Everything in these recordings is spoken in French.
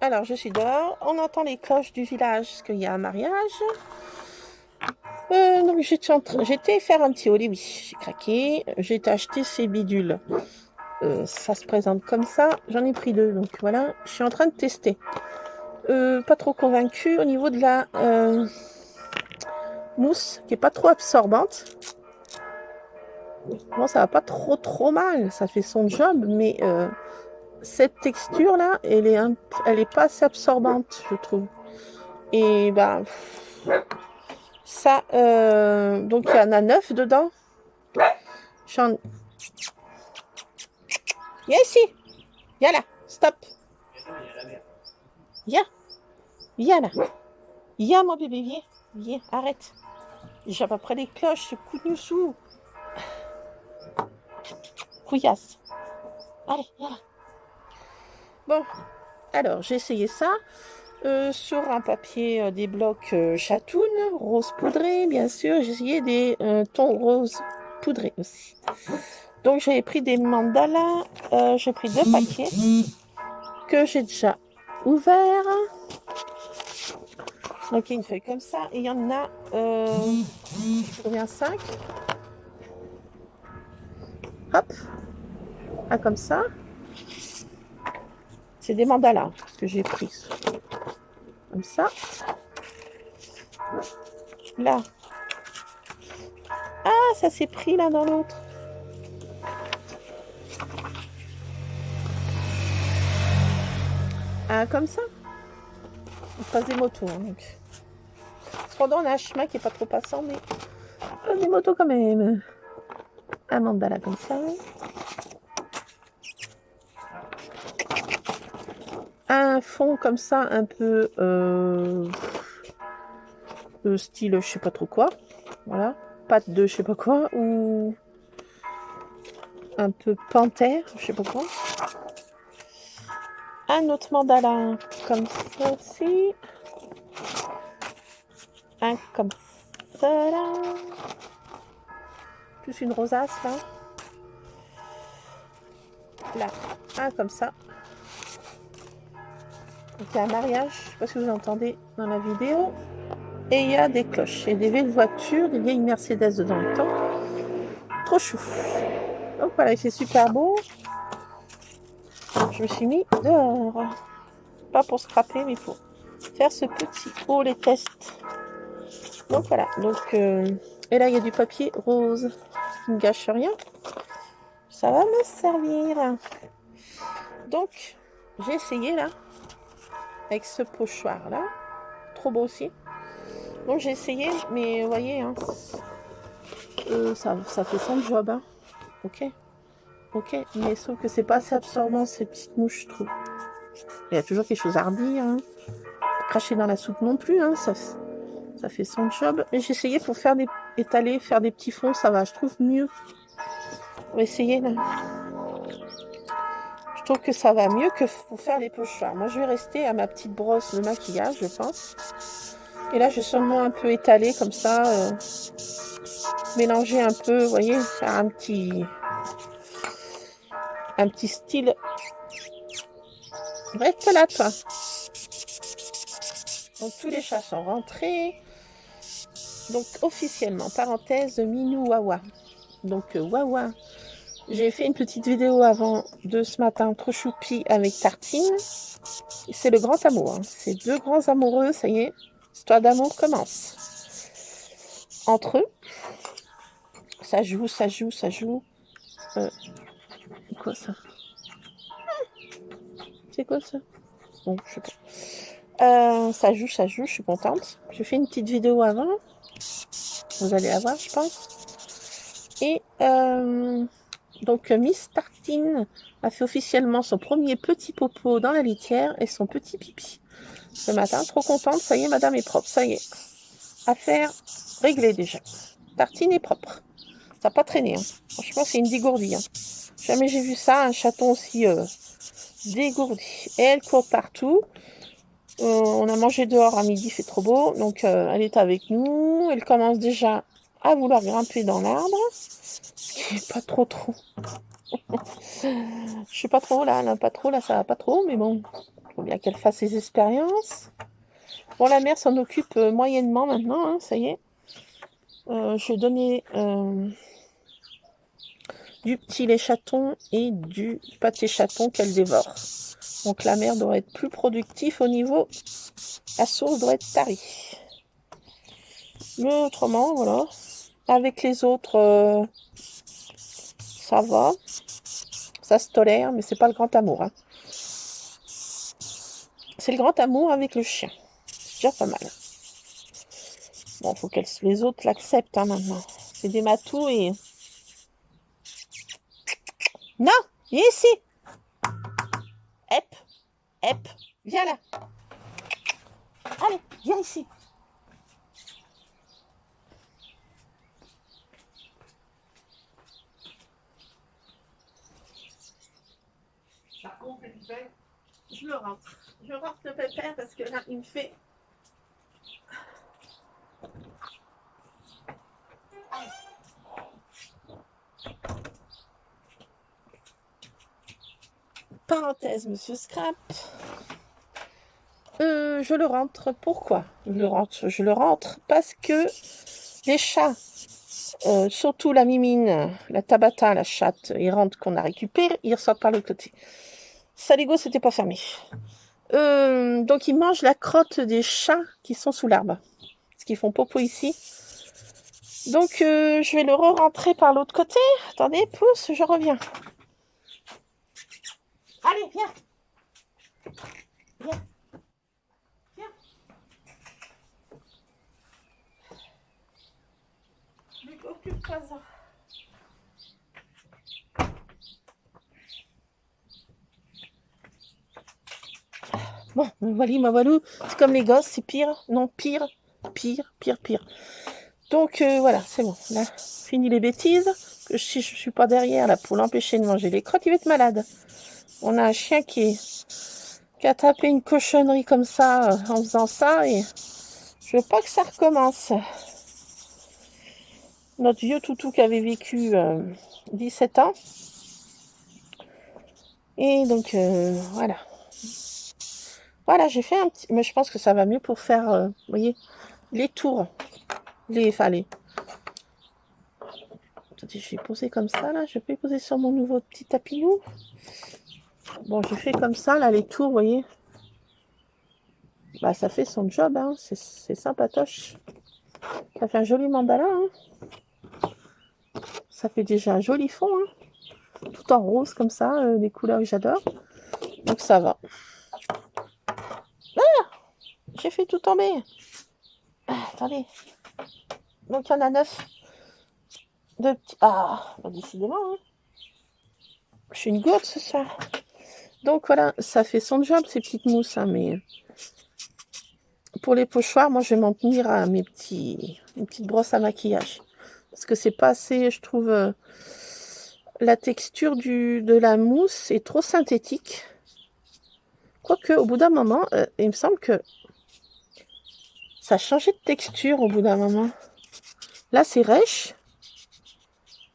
Alors, je suis dehors. On entend les cloches du village parce qu'il y a un mariage. Donc, j'étais faire un petit olé, oui. J'ai craqué. J'ai été acheter ces bidules. Ça se présente comme ça. J'en ai pris 2. Donc, voilà. Je suis en train de tester. Pas trop convaincue au niveau de la mousse qui est pas trop absorbante. Bon, ça va pas trop mal. Ça fait son job, mais cette texture là, elle est pas assez absorbante, je trouve. Et bah ça, donc il y en a 9 dedans. Viens ici, viens là, stop. Viens là, viens mon bébé, viens, arrête. J'ai à peu près les cloches, ce coup de sous. Couillasse. Allez, viens là. Bon, alors j'ai essayé ça. Sur un papier des blocs chatoun, rose poudré, bien sûr. J'ai essayé des tons rose poudré aussi. Donc j'avais pris des mandalas. J'ai pris 2 paquets que j'ai déjà ouverts. Donc il y a une feuille comme ça. Et il y en a combien, 5. Hop. Ah, comme ça. C'est des mandalas que j'ai pris. Comme ça. Là. Ah, ça s'est pris là dans l'autre. Ah, comme ça. On passe des motos. Hein, donc. Cependant, on a un chemin qui est pas trop passant, mais des motos quand même. Un mandala comme ça. Un fond comme ça, un peu style je sais pas trop quoi. Voilà. Pâte de je sais pas quoi. Ou un peu panthère, je sais pas quoi. Un autre mandala comme ça aussi. Un comme ça là. Plus une rosace là. Là. Un comme ça. Donc il y a un mariage, je sais pas si vous entendez dans la vidéo. Et il y a des cloches. Et des vieilles voitures, des vieilles Mercedes dedans le temps. Trop chou. Donc voilà, il fait super beau. Je me suis mis dehors. Pas pour scraper, mais pour faire ce petit haul et test. Donc voilà. Donc, et là, il y a du papier rose qui ne gâche rien. Ça va me servir. Donc, j'ai essayé là. Avec ce pochoir là. Trop beau aussi. Donc j'ai essayé, mais vous voyez, hein, ça fait son job. Hein. Ok, mais sauf que c'est pas assez absorbant ces petites mouches, je trouve. Il y a toujours quelque chose à redire. Hein. Cracher dans la soupe non plus, hein, ça fait son job. Mais j'ai essayé pour faire étaler, faire des petits fonds, ça va, je trouve mieux. On va essayer là. Je trouve que ça va mieux que pour faire les pochoirs. Moi, je vais rester à ma petite brosse de maquillage, je pense. Et là, je vais seulement un peu étaler comme ça, mélanger un peu, vous voyez, faire un petit style. Reste là, toi. Donc, tous les chats sont rentrés. Donc, officiellement, parenthèse, Minou Wawa. Donc, Wawa. J'ai fait une petite vidéo avant de ce matin, trop choupi avec Tartine. C'est le grand amour. Hein. C'est 2 grands amoureux, ça y est. L'histoire d'amour commence. Entre eux. Ça joue. Quoi ça? C'est quoi ça? Bon, je sais pas. Ça joue, je suis contente. J'ai fait une petite vidéo avant. Vous allez la voir, je pense. Et donc Miss Tartine a fait officiellement son premier petit popo dans la litière et son petit pipi. Ce matin, trop contente, ça y est, madame est propre, ça y est. Affaire réglée déjà. Tartine est propre. Ça n'a pas traîné. Hein. Franchement, c'est une dégourdie. Hein. Jamais j'ai vu ça, un chaton aussi dégourdi. Et elle court partout. On a mangé dehors à midi, il fait trop beau. Donc, elle est avec nous. Elle commence déjà à vouloir grimper dans l'arbre. Ce qui est pas trop. Je suis pas trop là, pas trop là, ça va pas trop, mais bon. faut bien qu'elle fasse ses expériences. Bon, la mère s'en occupe moyennement maintenant, hein, ça y est. Je vais donner du petit lait chaton et du pâté chaton qu'elle dévore. Donc la mère doit être plus productive au niveau... La sauce doit être tarie. Mais autrement, voilà. Avec les autres, ça va. Ça se tolère, mais c'est pas le grand amour. Hein. C'est le grand amour avec le chien. C'est déjà pas mal. Bon, faut que les autres l'acceptent hein, maintenant. C'est des matous et... Non, viens ici. Hep, hep, viens là. Allez, viens ici. Par contre, je le rentre. Je rentre le pépère parce que là, il me fait... Parenthèse, monsieur Scrap. Je le rentre. Pourquoi je le rentre parce que les chats, surtout la Mimine, la Tabata, la chatte errante qu'on a récupérée, ils ressortent par l'autre côté. Saligo, c'était pas fermé. Donc ils mangent la crotte des chats qui sont sous l'arbre. Parce qu'ils font popo ici. Donc je vais le re-rentrer par l'autre côté. Attendez, pousse, je reviens. Allez, viens. Viens. Viens. Mais occupe-toi-en. Bon, ma voilou, c'est comme les gosses, c'est pire. Non, pire. Donc voilà, c'est bon. Là, fini les bêtises. Si je suis pas derrière là pour l'empêcher de manger les crottes, il va être malade. On a un chien qui a tapé une cochonnerie comme ça en faisant ça et je veux pas que ça recommence. Notre vieux toutou qui avait vécu 17 ans. Et donc voilà. Voilà, j'ai fait un petit... Mais je pense que ça va mieux pour faire, vous voyez, les tours. Attendez, je vais poser comme ça, là. Je vais poser sur mon nouveau petit tapis. Bon, j'ai fait comme ça, là, les tours, vous voyez. Bah, ça fait son job, hein. C'est sympatoche. Ça fait un joli mandala, hein. Ça fait déjà un joli fond, hein. Tout en rose, comme ça, des couleurs que j'adore. Donc, ça va. Ah! J'ai fait tout tomber. Ah, attendez. Donc, il y en a 9. De petits... Ah, bah, décidément, hein. Je suis une gourde ce soir. Donc voilà, ça fait son job ces petites mousses, hein, mais pour les pochoirs, moi je vais m'en tenir à mes petites brosses à maquillage. Parce que c'est pas assez, je trouve, la texture de la mousse est trop synthétique. Quoique, au bout d'un moment, il me semble que ça a changé de texture au bout d'un moment. Là, c'est rêche.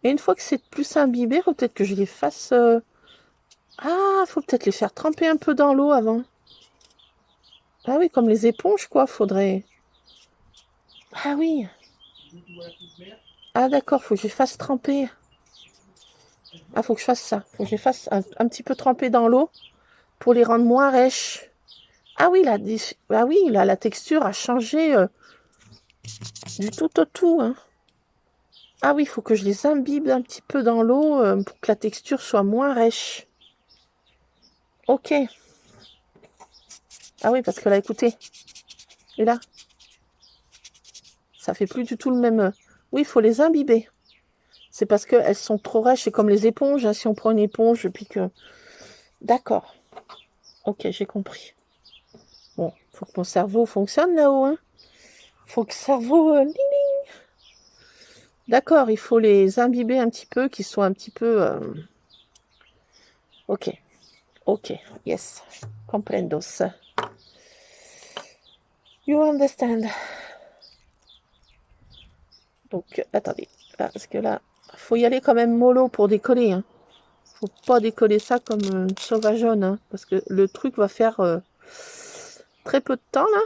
Et une fois que c'est plus imbibé, faut peut-être que je les fasse... Ah, faut peut-être les faire tremper un peu dans l'eau avant. Ah oui, comme les éponges, quoi, faudrait... Ah oui. Ah d'accord, faut que je les fasse tremper. Ah, faut que je fasse ça. Faut que je les fasse un petit peu tremper dans l'eau pour les rendre moins rêches. Ah oui, là, la texture a changé du tout au tout. Hein. Ah oui, il faut que je les imbibe un petit peu dans l'eau pour que la texture soit moins rêche. Ok. Ah oui, parce que là, écoutez. Et là, ça fait plus du tout le même... Oui, il faut les imbiber. C'est parce qu'elles sont trop rêches. C'est comme les éponges. Hein, si on prend une éponge, puis que... D'accord. Ok, j'ai compris. Bon, faut que mon cerveau fonctionne là-haut. Hein. Faut que le cerveau... D'accord, il faut les imbiber un petit peu, qu'ils soient un petit peu... Ok. Ok, yes. Comprendos. You understand. Donc, attendez. Là, parce que là, faut y aller quand même mollo pour décoller. Hein. Faut pas décoller ça comme une sauvageonne. Hein, parce que le truc va faire très peu de temps là.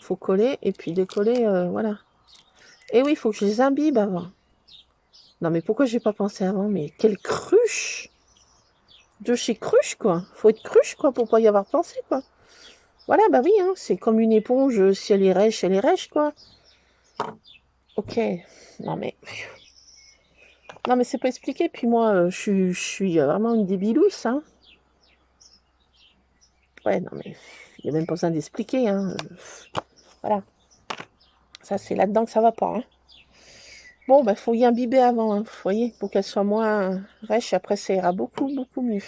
Faut coller et puis décoller, voilà. Et oui, il faut que je les imbibe avant. Non mais pourquoi j'ai pas pensé avant? Mais quelle cruche! De chez Cruche, quoi. Faut être Cruche, quoi, pour pas y avoir pensé, quoi. Voilà, bah oui, hein, c'est comme une éponge, si elle est rêche, quoi. Ok. Non mais... Non mais c'est pas expliqué, puis moi, je suis vraiment une débilousse, hein. Ouais, non mais... Il n'y a même pas besoin d'expliquer, hein. Voilà. Ça, c'est là-dedans que ça va pas, hein. Bon, bah, faut y imbiber avant, hein, vous voyez, pour qu'elle soit moins rêche, après ça ira beaucoup, beaucoup mieux.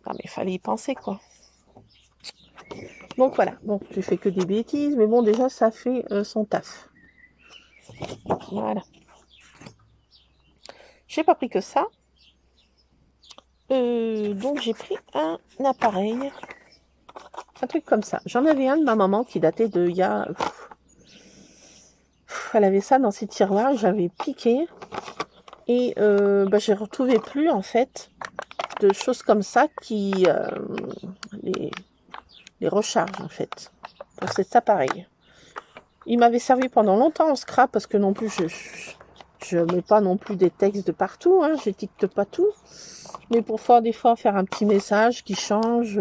Non mais il fallait y penser, quoi. Donc voilà, bon, j'ai fait que des bêtises, mais bon, déjà, ça fait son taf. Voilà. J'ai pas pris que ça. Donc j'ai pris un appareil. Un truc comme ça. J'en avais un de ma maman qui datait de il y a... Elle avait ça dans ses tiroirs, j'avais piqué. Et bah, j'ai retrouvé plus, en fait, de choses comme ça qui... les recharges, en fait, pour cet appareil. Il m'avait servi pendant longtemps en scrap, parce que non plus, je mets pas non plus des textes de partout, hein, j'étiquette pas tout. Mais pour faire des fois faire un petit message qui change,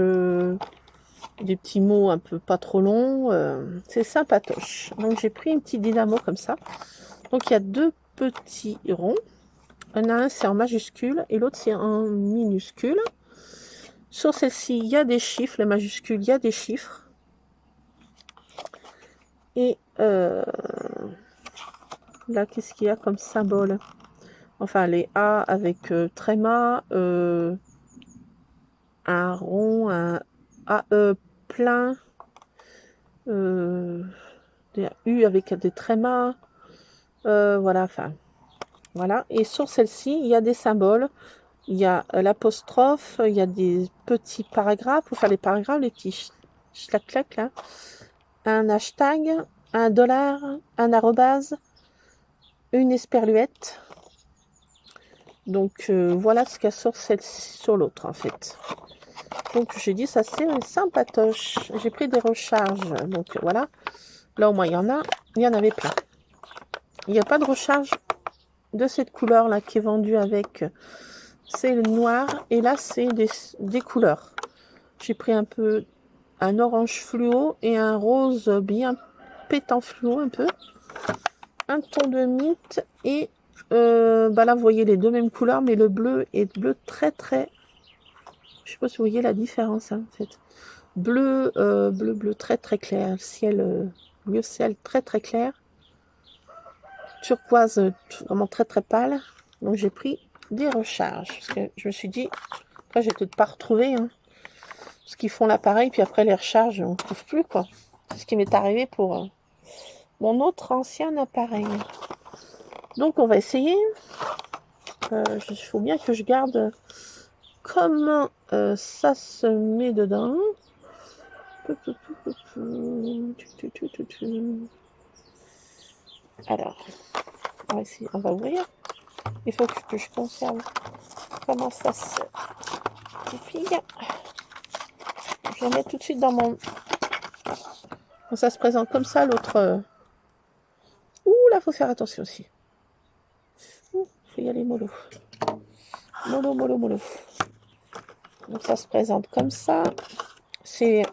des petits mots un peu pas trop longs, c'est sympatoche. Donc j'ai pris une petite dynamo comme ça. Donc il y a deux petits ronds. Un c'est en majuscule et l'autre c'est en minuscule. Sur celle-ci, il y a des chiffres, les majuscules, il y a des chiffres. Et là, qu'est-ce qu'il y a comme symbole? Enfin, les A avec tréma, un rond, un AE plein, des U avec des trémas, voilà, enfin, voilà. Et sur celle-ci, il y a des symboles, il y a l'apostrophe, il y a des petits paragraphes, pour faire les paragraphes, les petits clac là, un hashtag, un dollar, un arrobase, une esperluette. Donc voilà ce qu'il y a sur l'autre en fait. Donc j'ai dit ça c'est sympatoche. J'ai pris des recharges. Donc voilà. Là au moins il y en avait plein. Il n'y a pas de recharge de cette couleur là qui est vendue avec. C'est le noir et là c'est des couleurs. J'ai pris un orange fluo et un rose bien pétant fluo un peu. Un ton de mint et bah là vous voyez les deux mêmes couleurs mais le bleu est bleu très très, je sais pas si vous voyez la différence hein, en fait. Bleu bleu très très clair, ciel bleu ciel très très clair, turquoise vraiment très très pâle. Donc j'ai pris des recharges parce que je me suis dit après j'ai peut-être pas retrouvé hein, ce qu'ils font l'appareil puis après les recharges on trouve plus quoi. C'est ce qui m'est arrivé pour mon autre ancien appareil. Donc on va essayer. Il faut bien que je garde comment ça se met dedans. Alors, on va essayer, on va ouvrir. Il faut que je conserve comment ça se déplie. Je vais mettre tout de suite dans mon... Quand ça se présente comme ça, l'autre... Ouh, là, faut faire attention aussi. Ouh, faut y aller mollo. Mollo, mollo, mollo. Donc ça se présente comme ça. C'est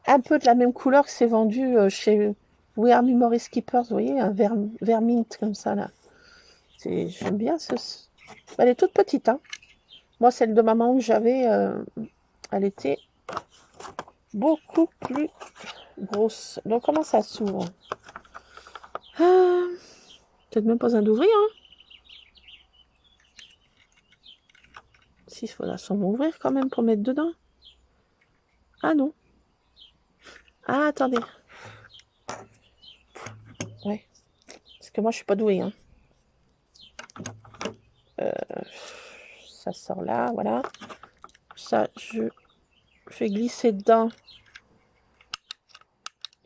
un peu de la même couleur que c'est vendu chez We Are Memory Keepers. Vous voyez, un vert mint comme ça, là. J'aime bien ce... Elle est toute petite, hein. Moi, celle de maman que j'avais, elle était beaucoup plus grosse. Donc, comment ça s'ouvre? Peut-être même pas besoin d'ouvrir, hein. Si, il faudra sûrement ouvrir quand même pour mettre dedans. Ah non. Ah, attendez. Ouais. Parce que moi, je suis pas douée, hein. Ça sort là, voilà. Ça, je fais glisser dedans.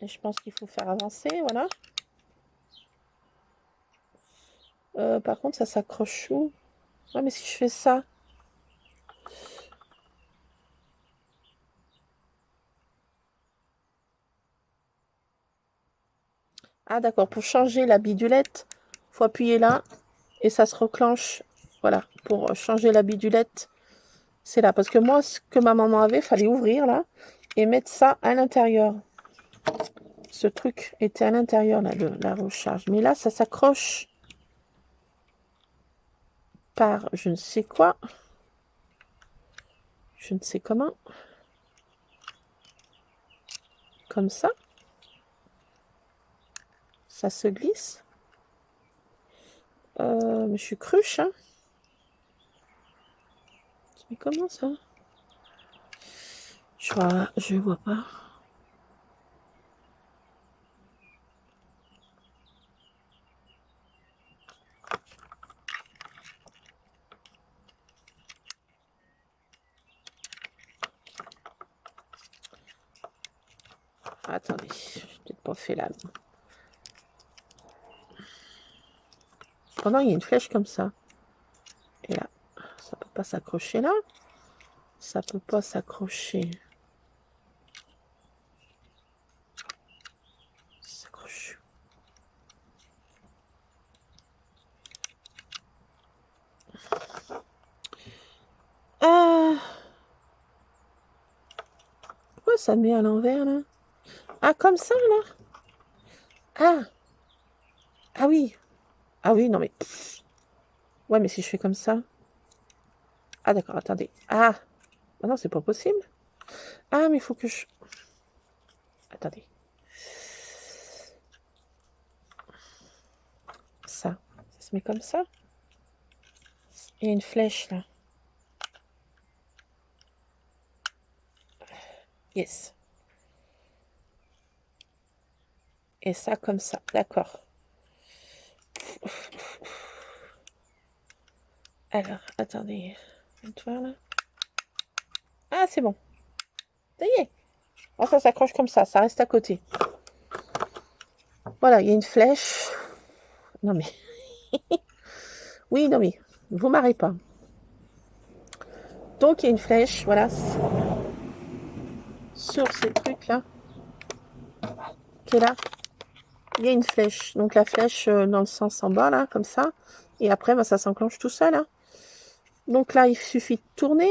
Et je pense qu'il faut faire avancer, voilà. Par contre, ça s'accroche où? Ouais, mais si je fais ça... Ah d'accord, pour changer la bidulette, faut appuyer là et ça se reclenche. Voilà, pour changer la bidulette, c'est là. Parce que moi, ce que ma maman avait, fallait ouvrir là et mettre ça à l'intérieur. Ce truc était à l'intérieur là, de la recharge. Mais là, ça s'accroche par je ne sais quoi. Je ne sais comment. Comme ça. Ça se glisse. Mais je suis cruche, hein. Mais comment ça? Je vois pas. Attendez, j'ai peut-être pas fait là. Pendant, il y a une flèche comme ça. Et là, ça peut pas s'accrocher là. Ça peut pas s'accrocher. Ça s'accroche. Ah, pourquoi ça met à l'envers là? Ah, comme ça là? Ah, ah oui. Ah oui, non mais. Ouais, mais si je fais comme ça. Ah d'accord, attendez. Ah, ah non, c'est pas possible. Ah, mais il faut que je. Attendez. Ça se met comme ça. Il y a une flèche là. Yes. Et ça comme ça, d'accord. Alors, attendez. Toi là. Ah, c'est bon. Ça y est. Oh, ça s'accroche comme ça reste à côté. Voilà, il y a une flèche. Non mais. Oui, non mais. Vous marrez pas. Donc, il y a une flèche, voilà. Sur ces trucs-là. Qui est là. Il y a une flèche. Donc, la flèche dans le sens en bas, là, comme ça. Et après, bah, ça s'enclenche tout seul. Hein. Donc là, il suffit de tourner.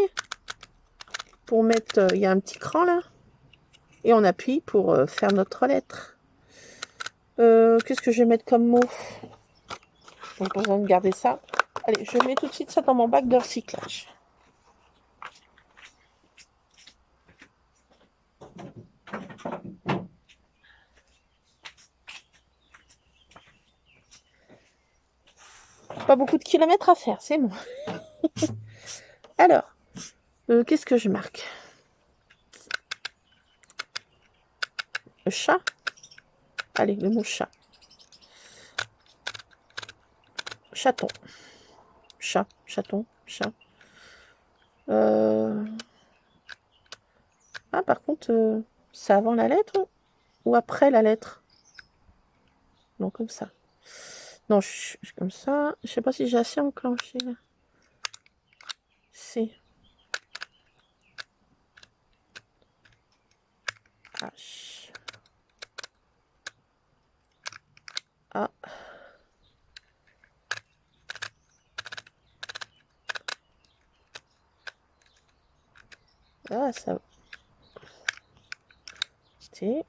Pour mettre... il y a un petit cran, là. Et on appuie pour faire notre lettre. Qu'est-ce que je vais mettre comme mot? Donc, pas besoin de garder ça. Allez, je mets tout de suite ça dans mon bac de recyclage. Pas beaucoup de kilomètres à faire, c'est bon. Alors, qu'est-ce que je marque? Le chat. Allez, le mot chat. Chaton. Chat, chaton, chat. Ah, par contre, c'est avant la lettre ou après la lettre? Non, comme ça. Non, comme ça. Je sais pas si j'ai assez enclenché là. C. H. A. Ah, ça. T.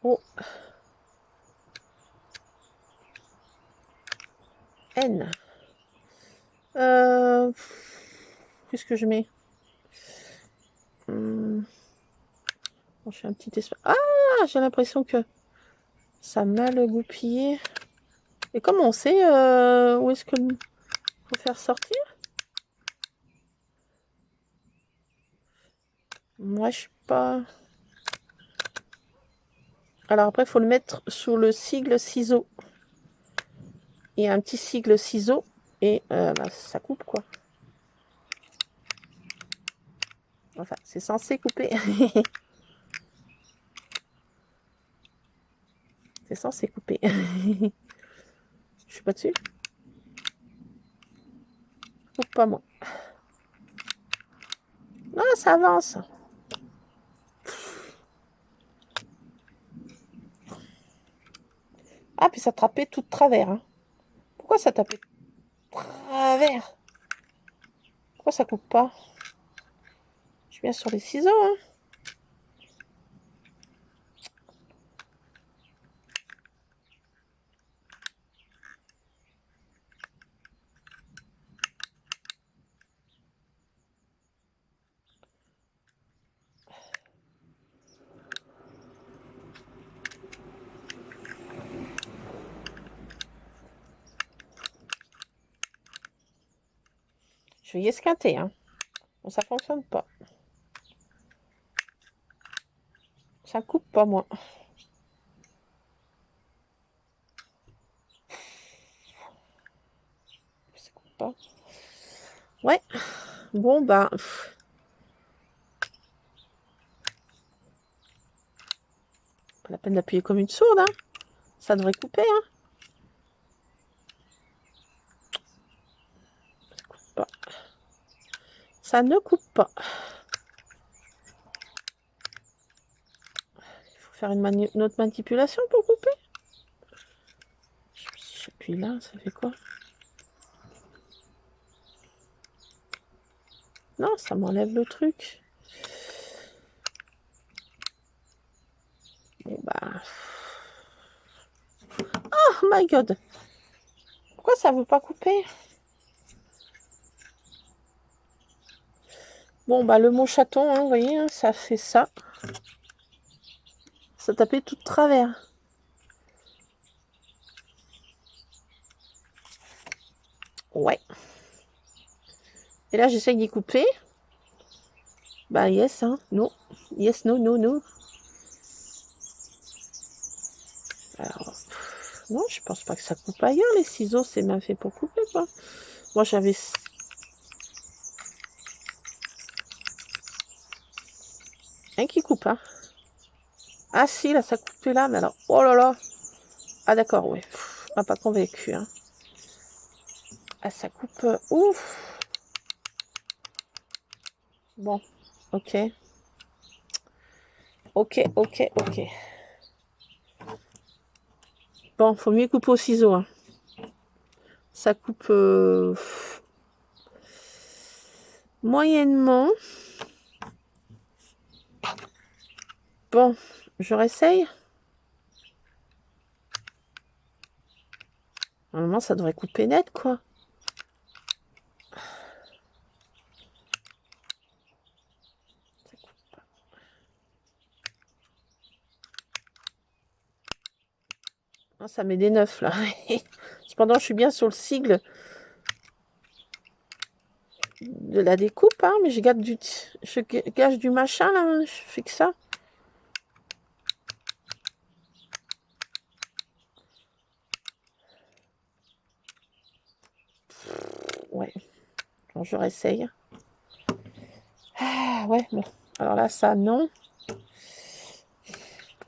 O. N. Qu'est-ce que je mets? Bon, je fais un petit espace. Ah, j'ai l'impression que ça m'a le goupillé. Et comment on sait où est-ce que faut faire sortir? Moi, je sais pas. Alors après, il faut le mettre sous le sigle ciseau. Il y a un petit sigle ciseau et bah, ça coupe quoi. Enfin, c'est censé couper. C'est censé couper. Je suis pas dessus. Coupe pas moi. Non, ça avance. Ah, puis ça tapait tout de travers. Hein. Pourquoi ça tapait de travers? Pourquoi ça coupe pas? Je suis bien sur les ciseaux. Hein. Je vais y esquinter. Hein. Bon, ça fonctionne pas. Ça coupe pas, moi. Ça coupe pas. Ouais. Bon, bah... Pas la peine d'appuyer comme une sourde. Hein. Ça devrait couper. Hein. Ça coupe pas. Ça ne coupe pas. Il faut faire une autre manipulation pour couper. Si j'appuie là, ça fait quoi? Non, ça m'enlève le truc. Bon bah... Oh my god! Pourquoi ça veut pas couper? Bon bah le mot chaton, hein, vous voyez, hein, ça fait ça. Ça tapait tout de travers. Ouais. Et là j'essaye d'y couper. Bah yes, hein, non. Yes, no, no, no. Alors, non, je pense pas que ça coupe ailleurs. Les ciseaux, c'est même fait pour couper, quoi. Moi, j'avais... Rien qui coupe, hein. Ah si, là, ça coupe là, mais alors... Oh là là. Ah d'accord, oui. On pas convaincu, hein. Ah, ça coupe... Ouf. Bon, ok. Ok, ok, ok. Bon, faut mieux couper au ciseau, hein. Ça coupe... moyennement. Bon, je réessaye. Normalement, ça devrait couper net, quoi. Ça coupe pas. Ah, ça met des 9, là. Cependant, je suis bien sur le sigle de la découpe, hein, mais je gage du machin, là. Hein, je fais que ça. Ouais. Bon, je réessaye. Ah, ouais, bon. Alors là, ça, non.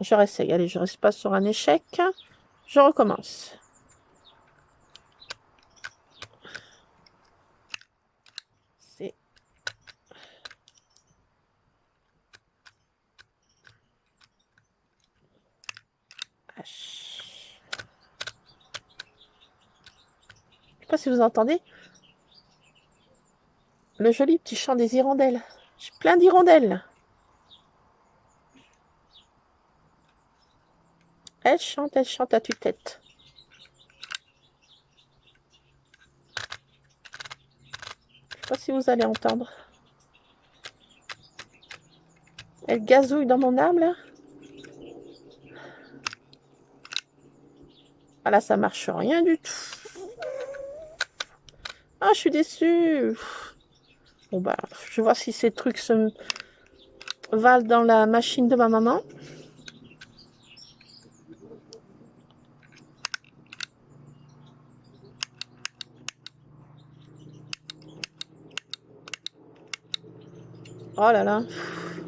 Je réessaye. Allez, je reste pas sur un échec. Je recommence. C'est... H. Je sais pas si vous entendez le joli petit chant des hirondelles. J'ai plein d'hirondelles. Elle chante à tue-tête. Je sais pas si vous allez entendre. Elle gazouille dans mon âme, là. Ah là, ça marche rien du tout. Ah, je suis déçue. Bon, bah, je vais voir si ces trucs se valent dans la machine de ma maman. Oh là là.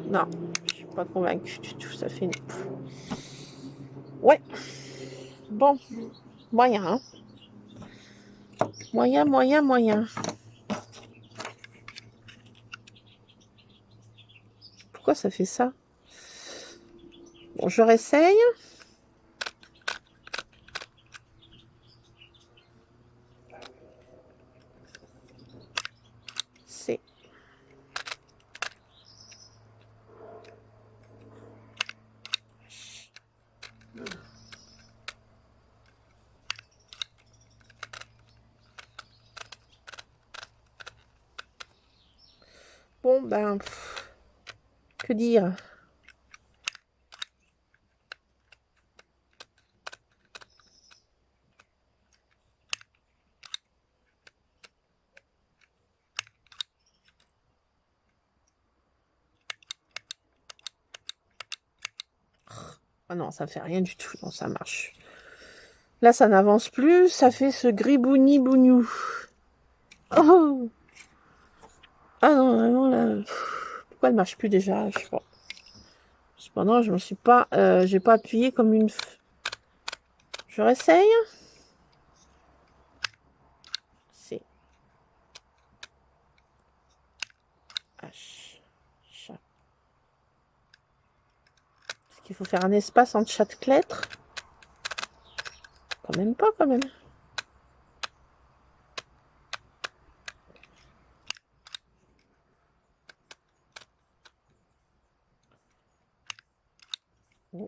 Non, je suis pas convaincue du tout. Ça fait une... Ouais. Bon. Moyen, hein. Moyen, moyen, moyen. pourquoi ça fait ça? Bon, je réessaye. C'est... Bon, ben... que dire? Ah non, ça fait rien du tout. Non, ça marche. Là, ça n'avance plus. Ça fait ce gribouni-bougnou. Oh! Ah non, vraiment, là... Pourquoi elle marche plus déjà? Je sais pas. Cependant, je me suis pas... j'ai pas appuyé comme une... Je réessaye. C'est... H... Chat. Est-ce qu'il faut faire un espace entre chaque lettre? Quand même pas, quand même. Oh.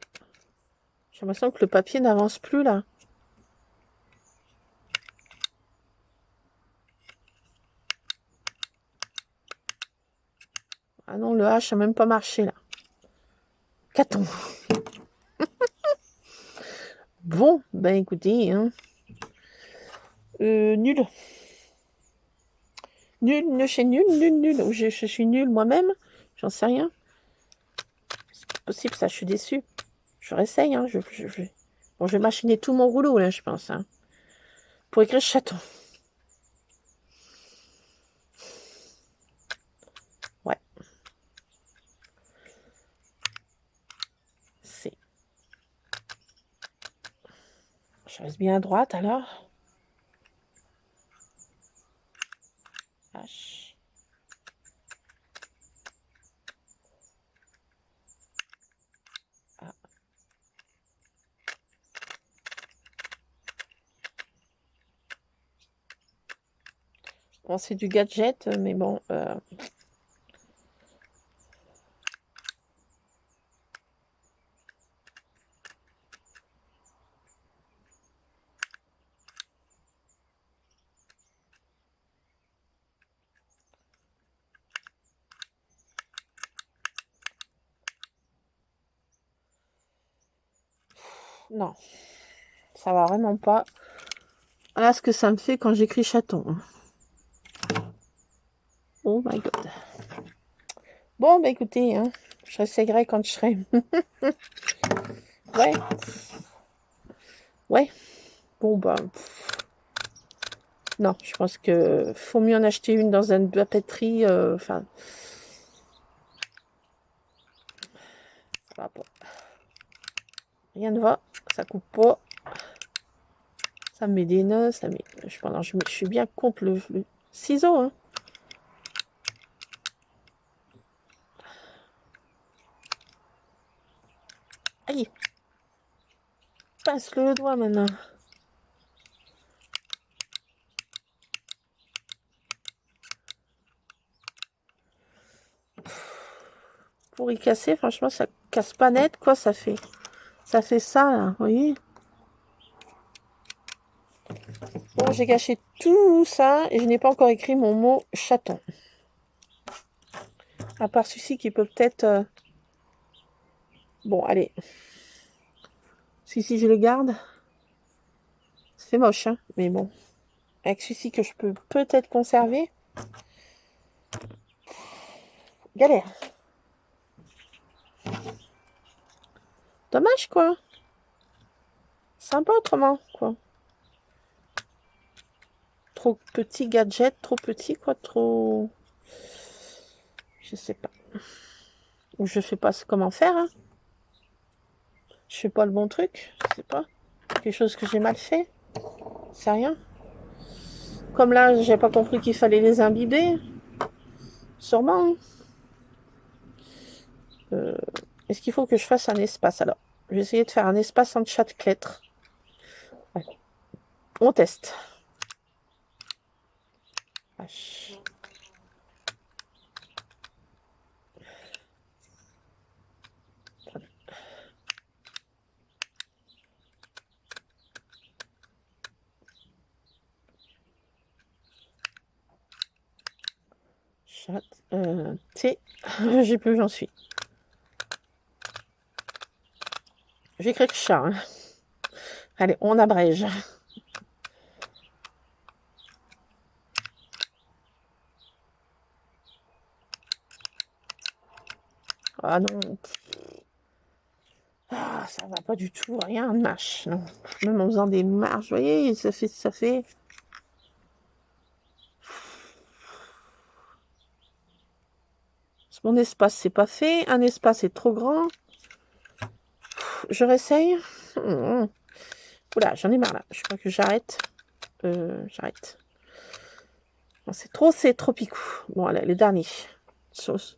J'ai l'impression que le papier n'avance plus, là. Ah non, le H n'a même pas marché, là. Qu'a-t-on? Bon, ben écoutez, hein. Nul. Nul, chez nul, nul. Ou je suis nulle moi-même. J'en sais rien. C'est possible, ça, je suis déçue. Je réessaye, hein. Bon, je vais machiner tout mon rouleau, là, je pense, hein. Pour écrire chaton. Ouais. C'est... Je reste bien à droite, alors. H. A. Bon, c'est du gadget, mais bon... Non, ça va vraiment pas. Voilà ce que ça me fait quand j'écris chaton. Oh my god. Bon, bah écoutez, hein, je réessayerai quand je serai. Ouais. Ouais. Bon, bah... Non, je pense que faut mieux en acheter une dans une papeterie. Enfin... ça va pas. Rien ne va. Ça coupe pas. Ça me met des nœuds. Ça met... je suis bien contre le ciseau, hein. Aïe. Passe le doigt maintenant. Pour y casser, franchement, ça casse pas net, quoi, ça fait ça, là, vous voyez. Bon, j'ai gâché tout ça, et je n'ai pas encore écrit mon mot chaton. À part celui-ci qui peut peut-être... Bon, allez. Celui-ci, je le garde. C'est moche, hein, mais bon. Avec celui-ci que je peux peut-être conserver. Galère. Dommage, quoi. Sympa autrement, quoi. Trop petit gadget, trop petit, quoi, trop... Je sais pas. Ou je sais pas comment faire, hein. Je fais pas le bon truc, je sais pas. Quelque chose que j'ai mal fait. C'est rien. Comme là, j'ai pas compris qu'il fallait les imbiber. Sûrement. Est-ce qu'il faut que je fasse un espace? Alors, je vais essayer de faire un espace entre chaque lettre. Ouais. On teste. H. Chat. T. J'ai plus où j'en suis. J'écris que chat. Hein. Allez, on abrège. Ah non. Ah, ça va pas du tout. Rien de marche. Non. Même en faisant des marches, vous voyez, ça fait. Mon espace, c'est pas fait. Un espace est trop grand. Je réessaye. Oula, j'en ai marre là. Je crois que j'arrête. J'arrête. C'est trop picou. Bon, allez, les derniers. Sauce.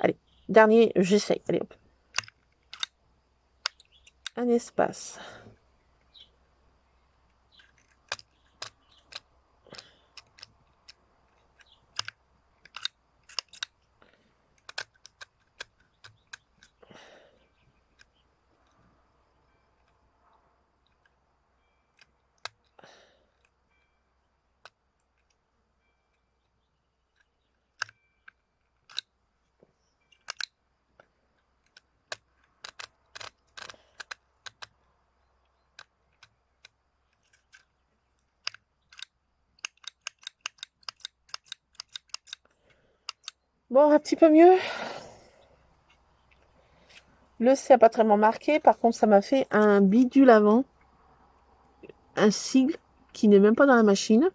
Allez, dernier, j'essaye. Allez, hop. Un espace. Bon, un petit peu mieux. Le C n'a pas très marqué. Par contre, ça m'a fait un bidule avant. Un sigle qui n'est même pas dans la machine.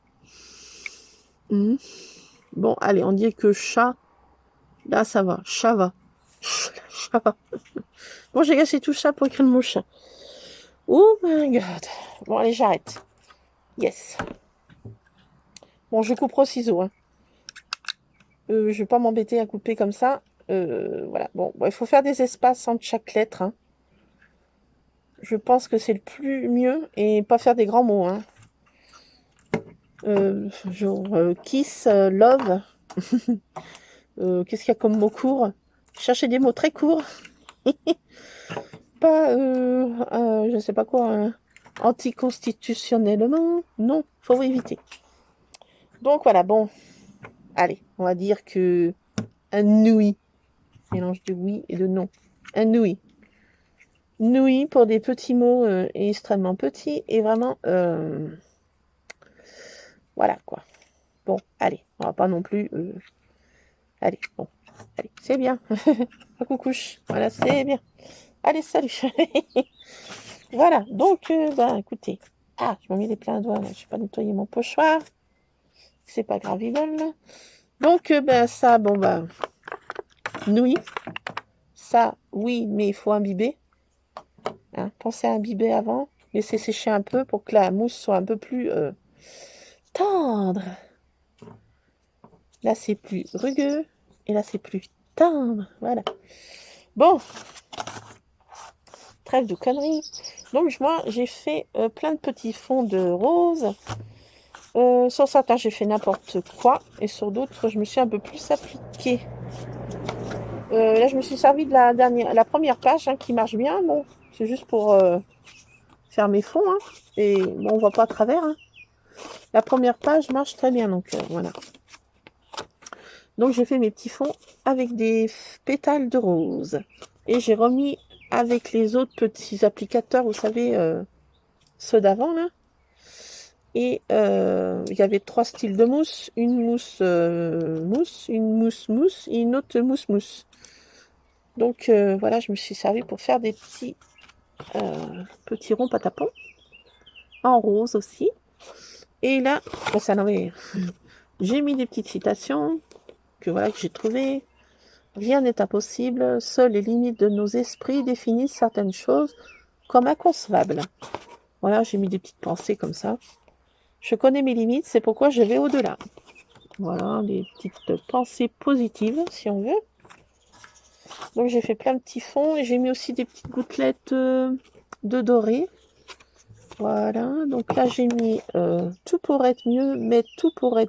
Bon, allez, on dit que chat. Là, ça va. Chat va. Chat va. Bon, j'ai gâché tout ça pour écrire le mot chat. Oh my god. Bon, allez, j'arrête. Yes. Bon, je coupe au ciseau. Hein. Je vais pas m'embêter à couper comme ça. Voilà. Bon, il faut faire des espaces entre chaque lettre. Hein. Je pense que c'est le plus mieux et pas faire des grands mots. Hein. Genre kiss, love. Qu'est-ce qu'il y a comme mot court? Cherchez des mots très courts. Pas, je sais pas quoi, anticonstitutionnellement. Non, faut éviter. Donc voilà, bon. Allez, on va dire que un nouilles. Mélange de oui et de non. Un nouilles. Nouilles pour des petits mots extrêmement petits et vraiment, voilà quoi. Bon, allez, on va pas non plus. Allez, bon, allez, c'est bien. Un coucouche, voilà, c'est bien. Allez, salut. Voilà, donc, écoutez. Ah, je m'ai mis les pleins doigts, là. Je n'ai pas nettoyé mon pochoir. C'est pas grave, ils veulent. Donc, ça, nouilles. Ça, oui, mais il faut imbiber. Hein, pensez à imbiber avant. Laissez sécher un peu pour que la mousse soit un peu plus tendre. Là, c'est plus rugueux. Et là, c'est plus tendre. Voilà. Bon. Trêve de conneries. Donc, moi, j'ai fait plein de petits fonds de rose. Sur certains, j'ai fait n'importe quoi. Et sur d'autres, je me suis un peu plus appliquée. Là, je me suis servi de la première page qui marche bien. Bon, c'est juste pour faire mes fonds. Hein. Et bon, on voit pas à travers. Hein. La première page marche très bien. Donc, voilà. Donc, j'ai fait mes petits fonds avec des pétales de rose. Et j'ai remis avec les autres petits applicateurs, vous savez, ceux d'avant, là. Et il y avait 3 styles de mousse. Une mousse mousse, une mousse mousse et une autre mousse mousse. Donc voilà, je me suis servi pour faire des petits ronds patapons. En rose aussi. Et là, j'ai mis des petites citations que j'ai trouvées. Rien n'est impossible. Seules les limites de nos esprits définissent certaines choses comme inconcevables. Voilà, j'ai mis des petites pensées comme ça. Je connais mes limites, c'est pourquoi je vais au-delà. Voilà, des petites pensées positives, si on veut. Donc j'ai fait plein de petits fonds et j'ai mis aussi des petites gouttelettes de doré. Voilà, donc là j'ai mis tout pourrait être mieux, mais tout pourrait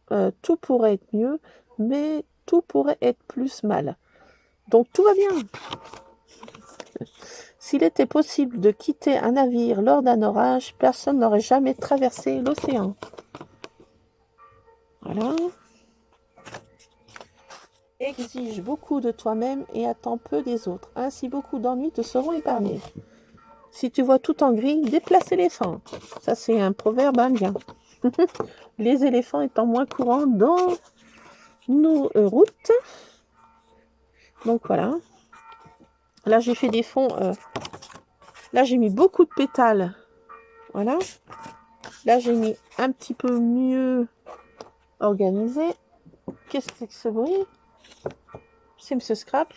être mieux, mais tout pourrait être plus mal. Donc tout va bien. S'il était possible de quitter un navire lors d'un orage, personne n'aurait jamais traversé l'océan. Voilà. Exige beaucoup de toi-même et attends peu des autres. Ainsi, beaucoup d'ennuis te seront épargnés. Si tu vois tout en gris, déplace l'éléphant. Ça, c'est un proverbe indien. Les éléphants étant moins courants dans nos routes. Donc voilà. Là, j'ai fait des fonds. Là, j'ai mis beaucoup de pétales. Voilà. Là, j'ai mis un petit peu mieux organisé. Qu'est-ce que c'est que ce bruit? C'est Monsieur Scrap.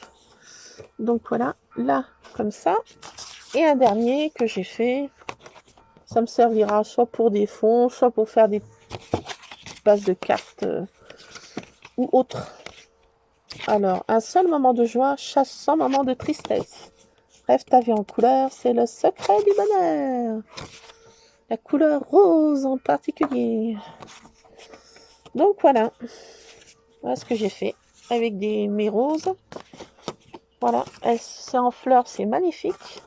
Donc voilà, là, comme ça. Et un dernier que j'ai fait. Ça me servira soit pour des fonds, soit pour faire des bases de cartes ou autres. Alors, un seul moment de joie chasse 100 moments de tristesse. Rêve ta vie en couleur, c'est le secret du bonheur. La couleur rose en particulier. Donc voilà. Voilà ce que j'ai fait avec mes roses. Voilà, c'est en fleurs, c'est magnifique.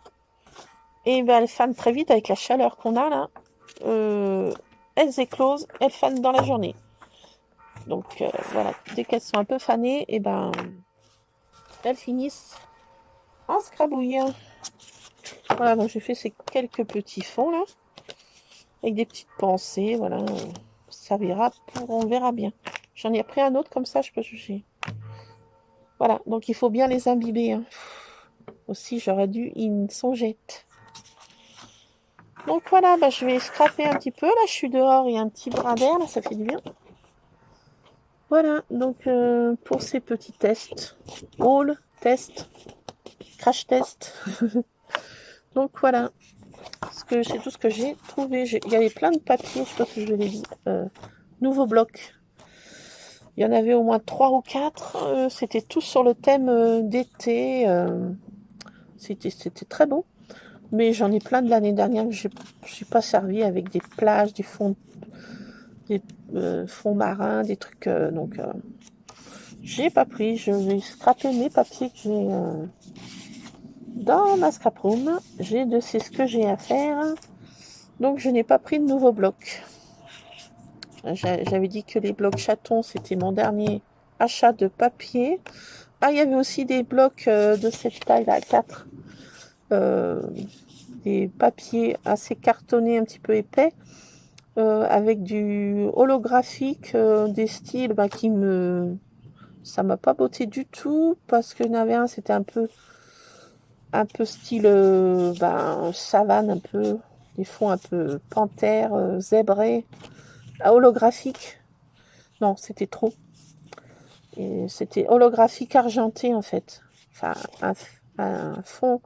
Et ben, elles fanent très vite avec la chaleur qu'on a là. Elles éclosent, elles fanent dans la journée. Donc voilà, dès qu'elles sont un peu fanées, et ben elles finissent en scrabouille. Voilà, donc j'ai fait ces quelques petits fonds là, avec des petites pensées, voilà, ça servira pour, on verra bien. J'en ai pris un autre comme ça, je peux juger. Voilà, donc il faut bien les imbiber. Hein. Aussi, j'aurais dû y songer. Donc voilà, bah, je vais scraper un petit peu. Là, je suis dehors, il y a un petit brin d'air, là, ça fait du bien. Voilà, donc pour ces petits tests, haul, test, crash test. Donc voilà, c'est tout ce que j'ai trouvé. Il y avait plein de papiers, je sais pas si je l'ai dit. Nouveau bloc. Il y en avait au moins 3 ou 4. C'était tous sur le thème d'été. C'était très beau. Mais j'en ai plein de l'année dernière que je ne suis pas servi avec des plages, des fonds marins, des trucs. Donc, j'ai pas pris. Je vais scraper mes papiers que j'ai dans ma scrap room. C'est ce que j'ai à faire. Donc, je n'ai pas pris de nouveau bloc. J'avais dit que les blocs chatons, c'était mon dernier achat de papier. Ah, il y avait aussi des blocs de cette taille-là, 4. Des papiers assez cartonnés, un petit peu épais. Avec du holographique, des styles ça m'a pas botté du tout parce qu'il y en avait un, c'était un peu style savane, un peu des fonds un peu panthère, zébré, holographique. Non, c'était trop. Et c'était holographique argenté en fait. Enfin, un fond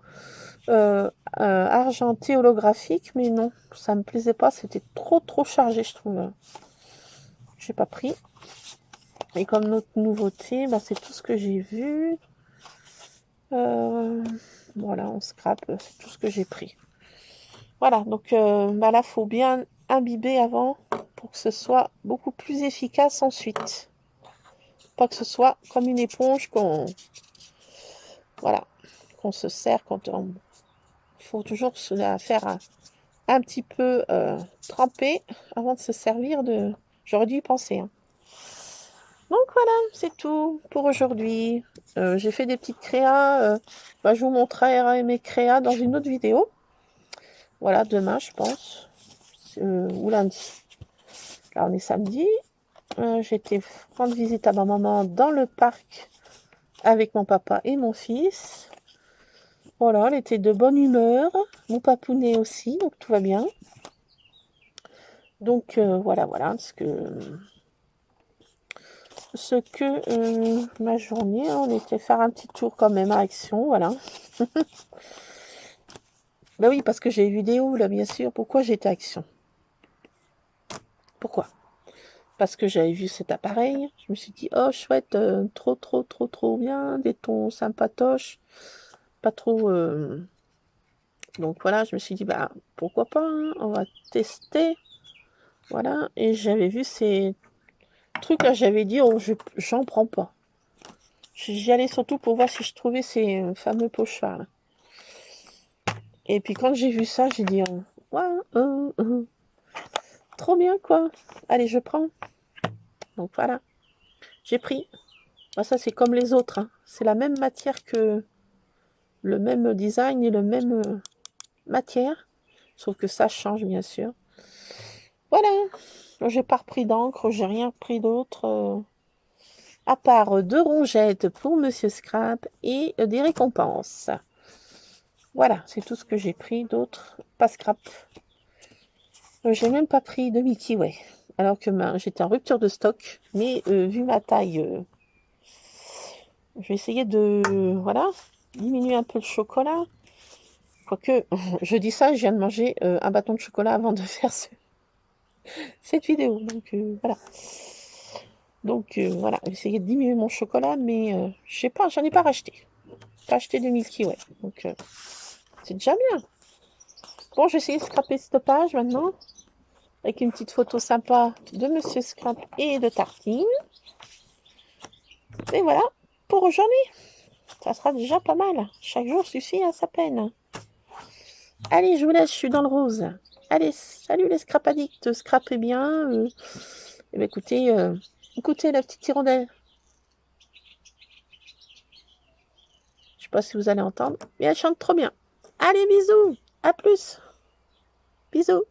argenté holographique, mais non, ça me plaisait pas. C'était trop chargé, je trouve. J'ai pas pris. Et comme notre nouveauté, c'est tout ce que j'ai vu. Voilà, on scrape, c'est tout ce que j'ai pris. Voilà, donc là, faut bien imbiber avant pour que ce soit beaucoup plus efficace ensuite. Pas que ce soit comme une éponge qu'on se sert quand on... Il faut toujours se la faire un petit peu tremper avant de se servir de... J'aurais dû y penser. Hein. Donc voilà, c'est tout pour aujourd'hui. J'ai fait des petites créas. Je vous montrerai mes créas dans une autre vidéo. Voilà, demain, je pense. Ou lundi. Là, on est samedi. J'ai été rendre visite à ma maman dans le parc avec mon papa et mon fils. Voilà, elle était de bonne humeur. Mon papounet aussi, donc tout va bien. Donc voilà, ce que ma journée, on était faire un petit tour quand même à Action, voilà. Ben oui, parce que j'ai eu vidéo là, bien sûr. Pourquoi j'étais à Action? Pourquoi? parce que j'avais vu cet appareil. Je me suis dit, oh chouette, trop bien, des tons sympatoches, pas trop... Donc voilà, je me suis dit, bah pourquoi pas, hein, on va tester. Voilà, et j'avais vu ces trucs-là, j'avais dit, oh, j'en prends pas. J'y allais surtout pour voir si je trouvais ces fameux pochoirs là. Et puis quand j'ai vu ça, j'ai dit, ouais, trop bien quoi. Allez, je prends. Donc voilà, j'ai pris. Bah, ça c'est comme les autres, hein. C'est la même matière que le même design et le même matière, sauf que ça change bien sûr. Voilà, j'ai pas repris d'encre, j'ai rien pris d'autre, à part 2 rongettes pour Monsieur Scrap et des récompenses. Voilà, c'est tout ce que j'ai pris d'autre, pas Scrap. J'ai même pas pris de Milky Way, alors que j'étais en rupture de stock, mais vu ma taille, je vais essayer de diminuer un peu le chocolat. Quoique, je dis ça, je viens de manger un bâton de chocolat avant de faire cette vidéo. Donc voilà. Donc voilà, essayer de diminuer mon chocolat, mais je sais pas, j'en ai pas racheté. Pas acheté de Milky Way. Donc c'est déjà bien. Bon, je vais essayer de scraper cette page maintenant. Avec une petite photo sympa de Monsieur Scrap et de Tartine. Et voilà, pour aujourd'hui. Ça sera déjà pas mal. Chaque jour suffit à sa peine. Allez, je vous laisse, je suis dans le rose. Allez, salut les scrap addicts, scrapez bien. Et bien, écoutez la petite hirondelle. Je sais pas si vous allez entendre, mais elle chante trop bien. Allez, bisous, à plus. Bisous.